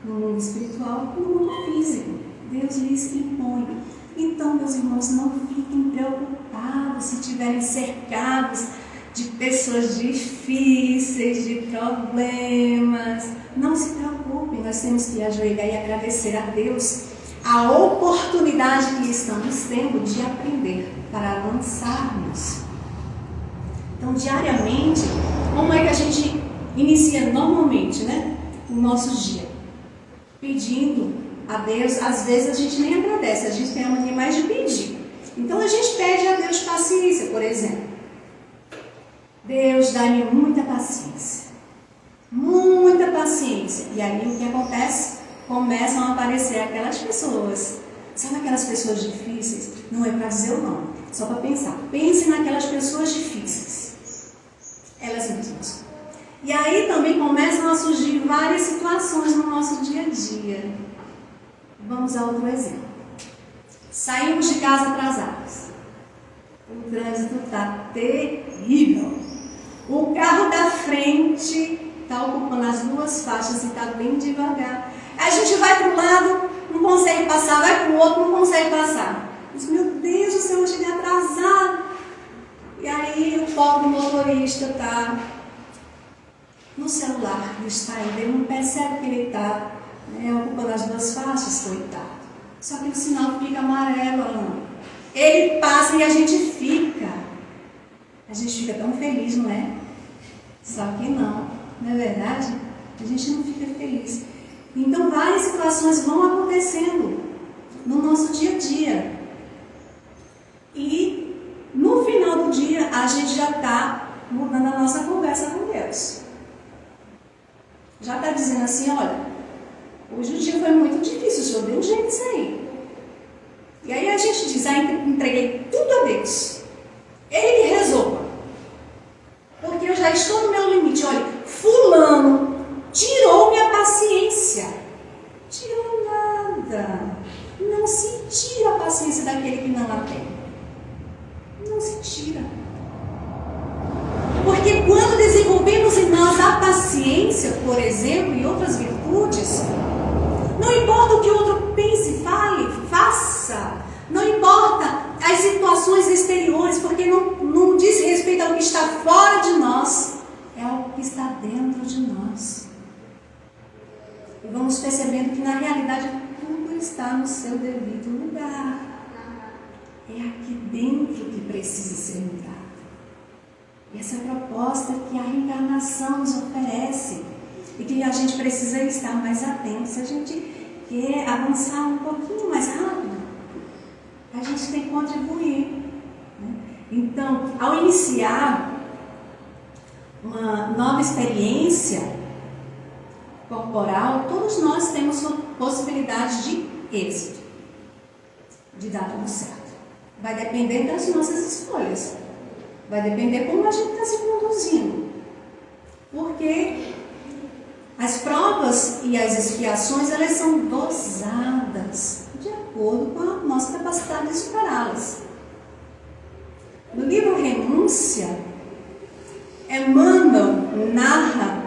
no mundo espiritual e no mundo físico. Deus lhes impõe. Então, meus irmãos, não fiquem preocupados se estiverem cercados de pessoas difíceis, de problemas. Não se preocupem, nós temos que ajoelhar e agradecer a Deus a oportunidade que estamos tendo de aprender para avançarmos. Então, diariamente, como é que a gente inicia normalmente, o nosso dia? Pedindo a Deus. Às vezes a gente nem agradece, a gente tem a mania mais de pedir. Então a gente pede a Deus paciência, por exemplo. Deus, dá-me muita paciência. Muita paciência. E aí o que acontece? Começam a aparecer aquelas pessoas. Sabe aquelas pessoas difíceis? Não é para dizer o nome, só para pensar. Pense naquelas pessoas difíceis. Elas mesmas. E aí também começam a surgir várias situações no nosso dia a dia. Vamos a outro exemplo. Saímos de casa atrasados. O trânsito está terrível. O carro da frente está ocupando as 2 faixas e está bem devagar. A gente vai para um lado, não consegue passar, vai para o outro, não consegue passar. Diz: meu Deus do céu, eu cheguei atrasado. E aí o pobre motorista está no celular, distraído, ele não percebe que ele está ocupando as duas faixas, coitado. Só que o sinal fica amarelo, não. Ele passa e a gente fica. A gente fica tão feliz, não é? Só que não é verdade? A gente não fica feliz. Então várias situações vão acontecendo no nosso dia a dia. E no final do dia a gente já está mudando a nossa conversa com Deus. Já está dizendo assim, olha, hoje o dia foi muito difícil, o Senhor deu um jeito disso aí. E aí a gente diz, entreguei tudo a Deus. Ele que resolva. Porque eu já estou no meu limite. Olha, fulano tirou minha paciência. Tirou nada. Não se tira a paciência daquele que não a tem. Não se tira. Porque quando desenvolvemos em nós a paciência, por exemplo, e outras virtudes, não importa o que o outro pense, fale, faça. Não importa as situações exteriores, porque não diz respeito ao que está fora de nós, é ao que está dentro de nós. E vamos percebendo que na realidade tudo está no seu devido lugar. É aqui dentro que precisa ser mudado. E essa é a proposta que a reencarnação nos oferece. E que a gente precisa estar mais atento. Se a gente quer avançar um pouquinho mais rápido, a gente tem que contribuir. Né? Então, ao iniciar uma nova experiência corporal, todos nós temos possibilidade de êxito, de dar tudo certo. Vai depender das nossas escolhas. Vai depender como a gente está se conduzindo. Porque as provas e as expiações, elas são dosadas de acordo com a nossa capacidade de superá-las. No livro Renúncia, Emmanuel narra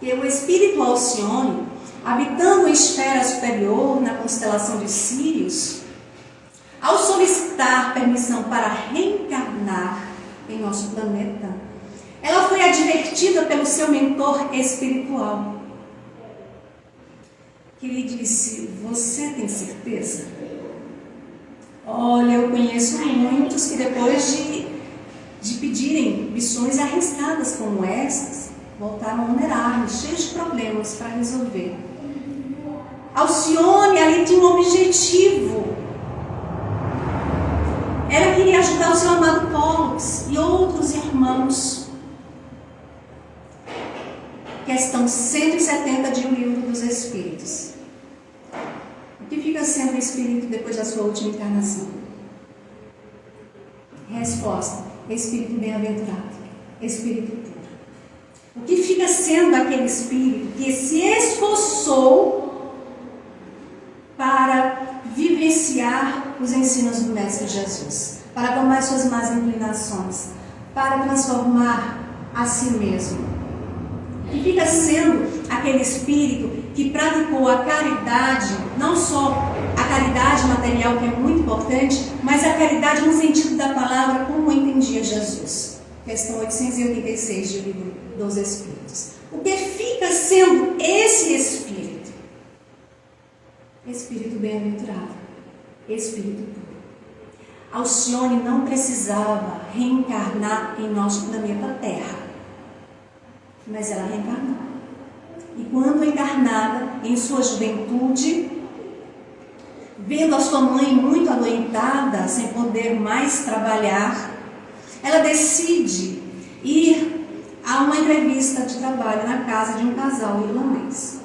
que o espírito Alcione, habitando a esfera superior na constelação de Sírios, ao solicitar permissão para reencarnar em nosso planeta, ela foi advertida pelo seu mentor espiritual, que lhe disse: você tem certeza? Olha, eu conheço muitos que depois de pedirem missões arriscadas como essas, voltaram vulneráveis, cheios de problemas para resolver. Alcione ali tinha um objetivo. Ela queria ajudar o seu amado Pollux e outros irmãos. Questão 170 de O Livro dos Espíritos. O que fica sendo o espírito depois da sua última encarnação? Resposta: espírito bem-aventurado, espírito puro. O que fica sendo aquele espírito que se esforçou para vivenciar os ensinos do Mestre Jesus, para tomar suas más inclinações, para transformar a si mesmo? E fica sendo aquele espírito que praticou a caridade, não só a caridade material, que é muito importante, mas a caridade no sentido da palavra como entendia Jesus. Questão 886 do Livro dos Espíritos. O que fica sendo esse espírito? Espírito bem-aventurado, espírito puro. Alcione não precisava reencarnar em nosso planeta Terra, mas ela reencarnou. E quando encarnada, em sua juventude, vendo a sua mãe muito adoentada, sem poder mais trabalhar, ela decide ir a uma entrevista de trabalho na casa de um casal irlandês.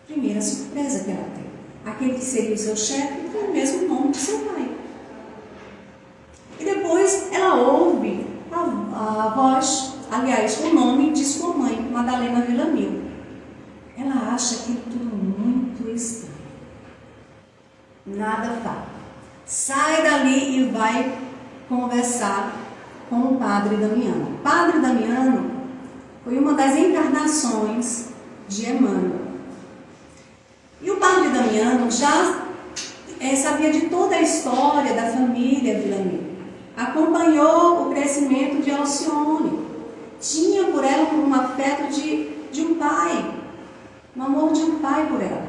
Primeira surpresa que ela tem: aquele que seria o seu chefe tem o mesmo nome de seu pai. E depois ela ouve a voz, aliás, o nome de sua mãe, Madalena Villamil. Ela acha aquilo tudo muito estranho. Nada fala. Sai dali e vai conversar com o Padre Damiano. O Padre Damiano foi uma das encarnações de Emmanuel. E o Padre Damiano já sabia de toda a história da família Villamil. Acompanhou o crescimento de Alcione. Tinha por ela um afeto de um pai. no amor de um pai por ela.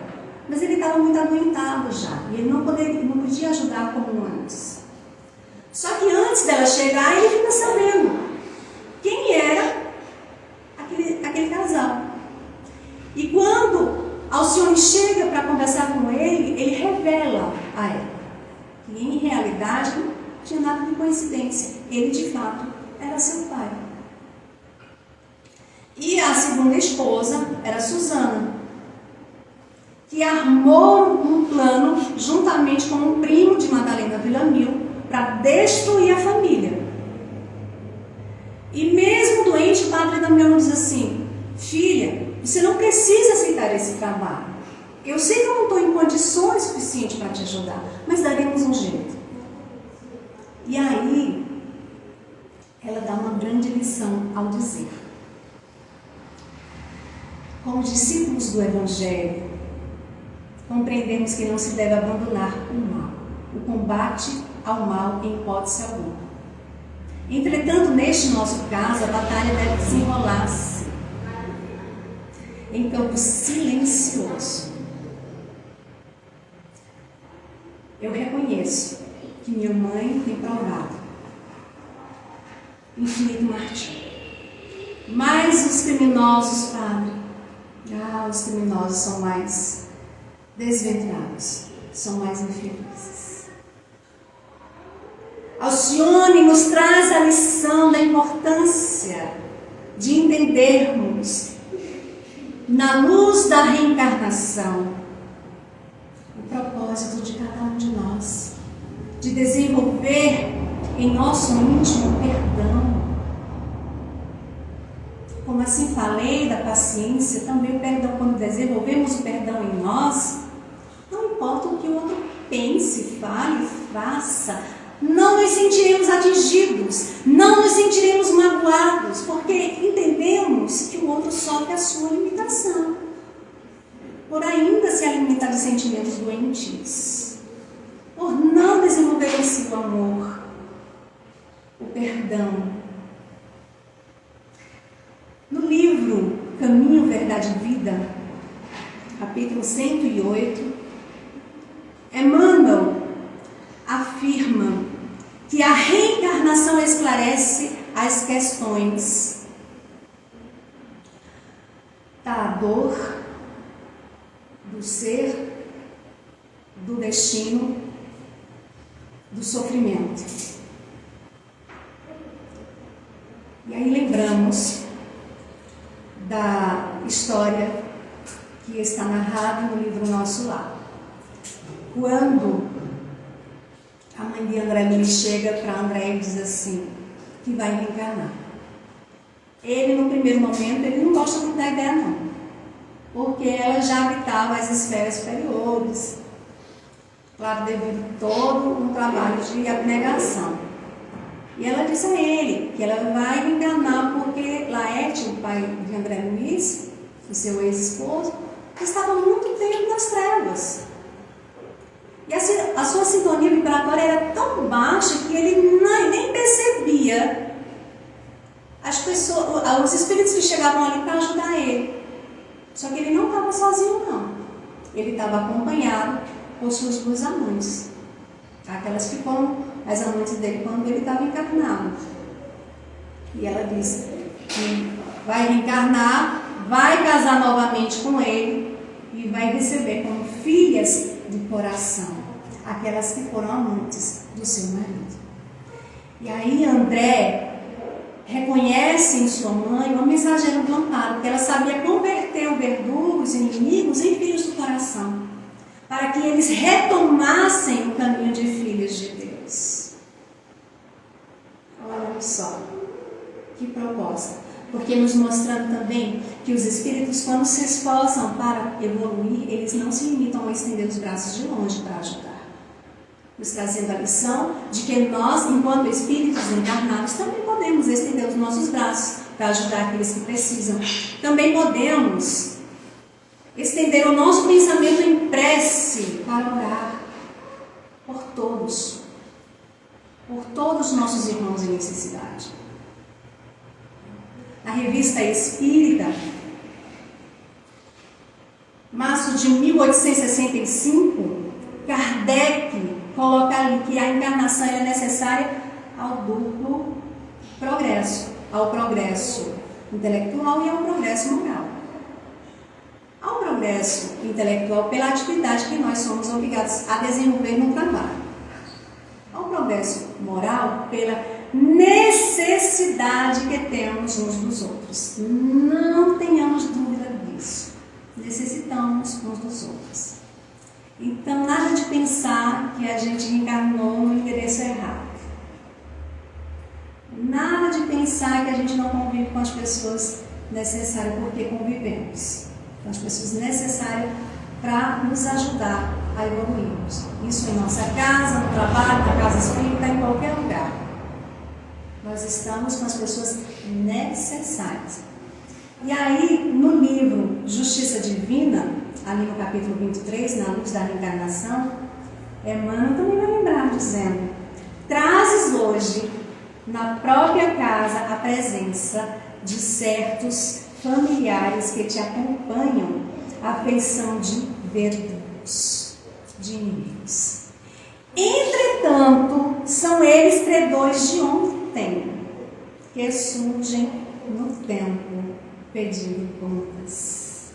Mas ele estava muito adoentado já, e ele não podia ajudar como antes. Só que antes dela chegar, ele fica sabendo quem era aquele casal. E quando Alcione chega para conversar com ele, ele revela a ela que em realidade não tinha nada de coincidência. Ele de fato era seu pai. E a segunda esposa era Susana, que armou um plano juntamente com um primo de Madalena Villamil para destruir a família. E mesmo doente, o padre Damião diz assim: filha, você não precisa aceitar esse trabalho. Eu sei que eu não estou em condições suficientes para te ajudar, mas daremos um jeito. E aí, ela dá uma grande lição ao dizer: como discípulos do Evangelho, compreendemos que não se deve abandonar o mal, o combate ao mal em hipótese alguma. Entretanto, neste nosso caso, a batalha deve desenrolar-se em campo silencioso. Eu reconheço que minha mãe tem provado infinito martírio. Mas os criminosos, padre, os criminosos são mais desventrados, são mais infelizes. Alcione nos traz a lição da importância de entendermos, na luz da reencarnação, o propósito de cada um de nós, de desenvolver em nosso íntimo perdão. Como assim falei da paciência, também o perdão, quando desenvolvemos o perdão em nós, não importa o que o outro pense, fale, faça, não nos sentiremos atingidos, não nos sentiremos magoados, porque entendemos que o outro sofre a sua limitação, por ainda se alimentar de sentimentos doentios, por não desenvolver em si o amor, o perdão. No livro Caminho, Verdade e Vida, capítulo 108, Emmanuel afirma que a reencarnação esclarece as questões da dor, do ser, do destino, do sofrimento. E aí lembramos da história que está narrada no livro Nosso Lar. Quando a mãe de André Luiz chega para André e diz assim, que vai reencarnar. Ele, no primeiro momento, ele não gosta muito da ideia, não. Porque ela já habitava as esferas superiores. Claro, devido a todo um trabalho de abnegação. E ela diz a ele que ela vai reencarnar porque Laerte, o pai de André Luiz, o seu ex-esposo, estava muito tempo nas trevas. E a sua sintonia vibratória era tão baixa que ele nem percebia as pessoas, os espíritos que chegavam ali para ajudar ele. Só que ele não estava sozinho, não. Ele estava acompanhado por suas duas amantes. Aquelas que foram as amantes dele quando ele estava encarnado. E ela disse que vai reencarnar, vai casar novamente com ele e vai receber como filhas do coração aquelas que foram amantes do seu marido. E aí André reconhece em sua mãe uma mensageira do amparo, porque ela sabia converter o verdugo, os inimigos, em filhos do coração, para que eles retomassem o caminho de filhos de Deus. Olha só, que proposta. Porque nos mostrando também que os espíritos, quando se esforçam para evoluir, eles não se limitam a estender os braços de longe para ajudar. Nos trazendo a lição de que nós, enquanto espíritos encarnados, também podemos estender os nossos braços para ajudar aqueles que precisam. Também podemos estender o nosso pensamento em prece para orar por todos os nossos irmãos em necessidade. A Revista Espírita de 1865, Kardec coloca ali que a encarnação é necessária ao duplo progresso, ao progresso intelectual e ao progresso moral. Ao progresso intelectual pela atividade que nós somos obrigados a desenvolver no trabalho. Ao progresso moral pela necessidade que temos uns dos outros. Não tenhamos dúvida disso. Necessitamos uns dos outros. Então, nada de pensar que a gente encarnou no endereço errado. Nada de pensar que a gente não convive com as pessoas necessárias, porque convivemos com as pessoas necessárias para nos ajudar a evoluirmos. Isso em nossa casa, no trabalho, na casa espírita, em qualquer lugar. Nós estamos com as pessoas necessárias. E aí, no livro Justiça Divina, ali no capítulo 23, na luz da reencarnação, Emmanuel também vai lembrar dizendo: trazes hoje na própria casa a presença de certos familiares que te acompanham a feição de verdugos, de inimigos. Entretanto, são eles credores de ontem, que surgem no tempo pedindo contas.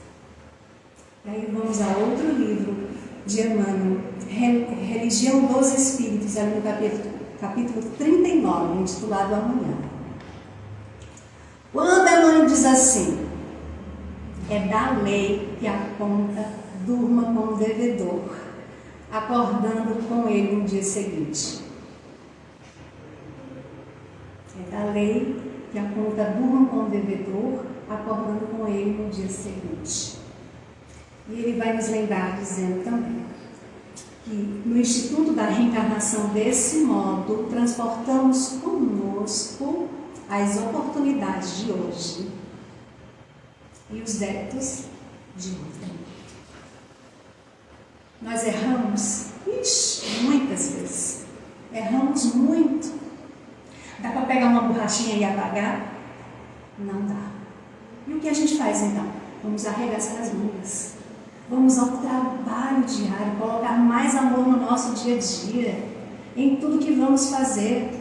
E aí vamos a outro livro de Emmanuel, Religião dos Espíritos, ali no capítulo 39, intitulado Amanhã. Quando Emmanuel diz assim: é da lei que a conta durma com o devedor, acordando com ele no dia seguinte. É da lei que a conta durma com o devedor, acordando com ele no dia seguinte. E ele vai nos lembrar dizendo também que no Instituto da Reencarnação, desse modo, transportamos conosco as oportunidades de hoje e os débitos de ontem. Nós erramos, muitas vezes. Erramos muito. Dá para pegar uma borrachinha e apagar? Não dá. E o que a gente faz então? Vamos arregaçar as mangas. Vamos ao trabalho diário, colocar mais amor no nosso dia a dia, em tudo que vamos fazer.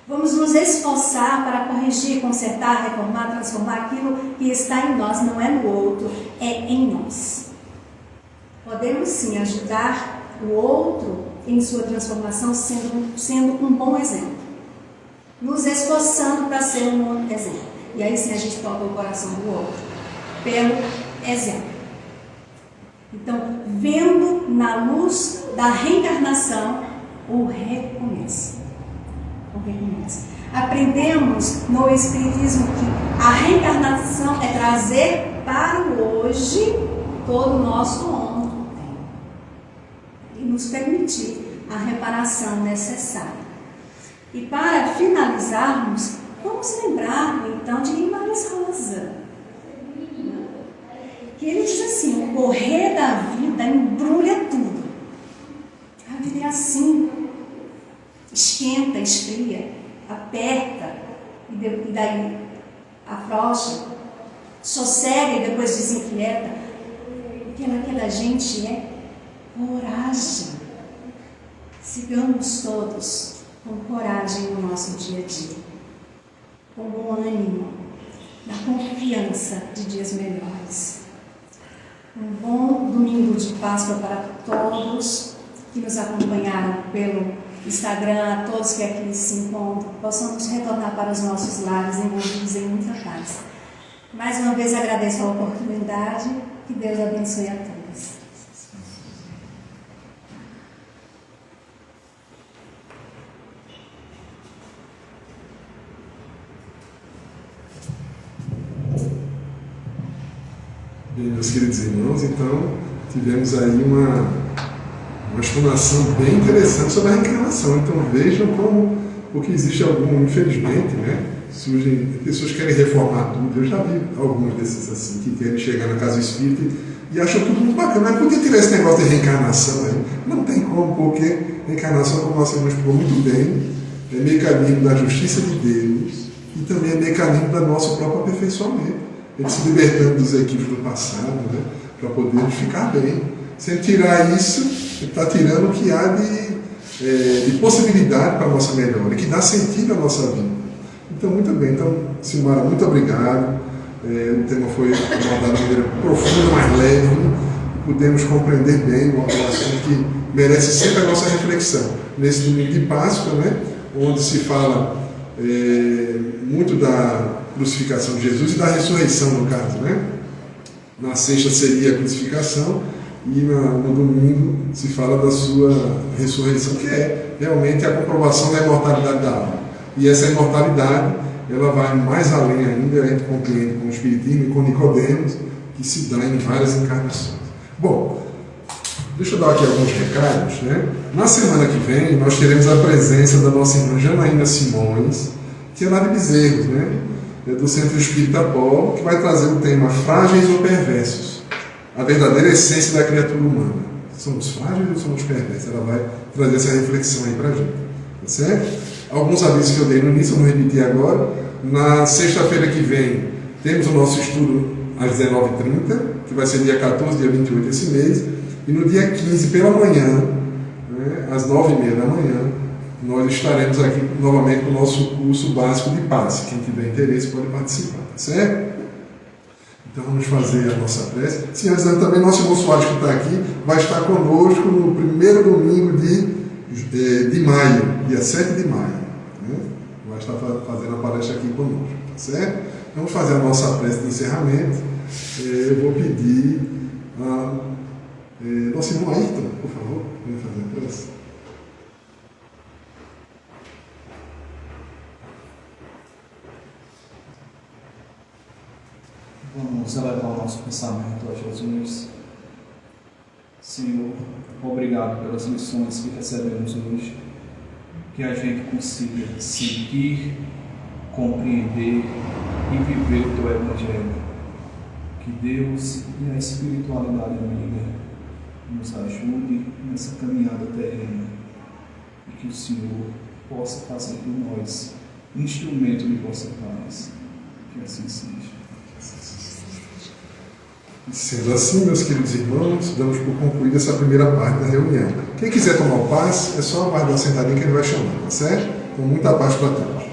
Vamos nos esforçar para corrigir, consertar, reformar, transformar aquilo que está em nós, não é no outro, é em nós. Podemos sim ajudar o outro em sua transformação sendo um bom exemplo. Nos esforçando para ser um bom exemplo. E aí sim a gente toca o coração do outro, pelo exemplo. Então, vendo na luz da reencarnação o recomeço. Aprendemos no Espiritismo que a reencarnação é trazer para o hoje todo o nosso ontem e nos permitir a reparação necessária. E para finalizarmos, vamos lembrar então de Guimarães Rosa, que ele diz assim: o correr da vida embrulha tudo. A vida é assim. Esquenta, esfria, aperta e daí afrouxa, sossega e depois desinquieta. O que ela quer da gente é coragem. Sigamos todos com coragem no nosso dia a dia, com bom ânimo, na confiança de dias melhores. Um bom domingo de Páscoa para todos que nos acompanharam pelo Instagram, a todos que aqui se encontram, possamos retornar para os nossos lares envolvidos em muita paz. Mais uma vez agradeço a oportunidade, que Deus abençoe a todos. Bem, meus queridos irmãos, então tivemos aí uma explanação bem interessante sobre a reencarnação. Então vejam como, porque existe infelizmente, né, surgem pessoas que querem reformar tudo. Eu já vi alguns desses assim, que querem chegar na casa espírita e acham tudo muito bacana. Mas por que tirar esse negócio de reencarnação aí? Não tem como, porque reencarnação, como nossa irmã explicou muito bem, é mecanismo da justiça de Deus e também é mecanismo do nosso próprio aperfeiçoamento. Ele se libertando dos equívocos do passado, né? para poder ficar bem. Se ele tirar isso, ele está tirando o que há de possibilidade para a nossa melhora, que dá sentido à nossa vida. Então, muito bem. Então, Silmara, muito obrigado. O tema foi abordado de maneira profunda, mais leve. Pudemos compreender bem um assunto que merece sempre a nossa reflexão. Nesse domingo de Páscoa, né, onde se fala muito da crucificação de Jesus e da ressurreição, no caso, né? Na sexta seria a crucificação e no domingo se fala da sua ressurreição, que é realmente a comprovação da imortalidade da alma. E essa imortalidade, ela vai mais além ainda, a gente compreende com o Espiritismo e com Nicodemos, que se dá em várias encarnações. Bom, deixa eu dar aqui alguns recados, né? Na semana que vem, nós teremos a presença da nossa irmã Janaína Simões, que é lá de Bezerros, né? É do Centro Espírita Apolo, que vai trazer o tema Frágeis ou Perversos, a verdadeira essência da criatura humana. Somos frágeis ou somos perversos? Ela vai trazer essa reflexão aí pra gente, tá certo? Alguns avisos que eu dei no início, eu vou repetir agora. Na sexta-feira que vem, temos o nosso estudo às 19h30, que vai ser dia 14, dia 28 desse mês. E no dia 15, pela manhã, né, às 9h30 da manhã, nós estaremos aqui novamente com o nosso curso básico de passe. Quem tiver interesse pode participar, tá certo? Então vamos fazer a nossa prece. Sim, avisando também, nosso irmão Soares que está aqui vai estar conosco no primeiro domingo de maio, dia 7 de maio. Né? Vai estar fazendo a palestra aqui conosco, tá certo? Vamos fazer a nossa prece de encerramento. Eu vou pedir a nosso irmão Ayrton, por favor, vem fazer a prece. Vamos elevar o nosso pensamento a Jesus. Senhor, obrigado pelas lições que recebemos hoje, que a gente consiga sentir, compreender e viver o Teu Evangelho. Que Deus e a espiritualidade amiga nos ajude nessa caminhada terrena e que o Senhor possa fazer de nós instrumento de vossa paz. Que assim seja. Sendo assim, meus queridos irmãos, damos por concluída essa primeira parte da reunião. Quem quiser tomar o passe, é só aguardar sentadinho que ele vai chamar, tá certo? Com muita paz para todos.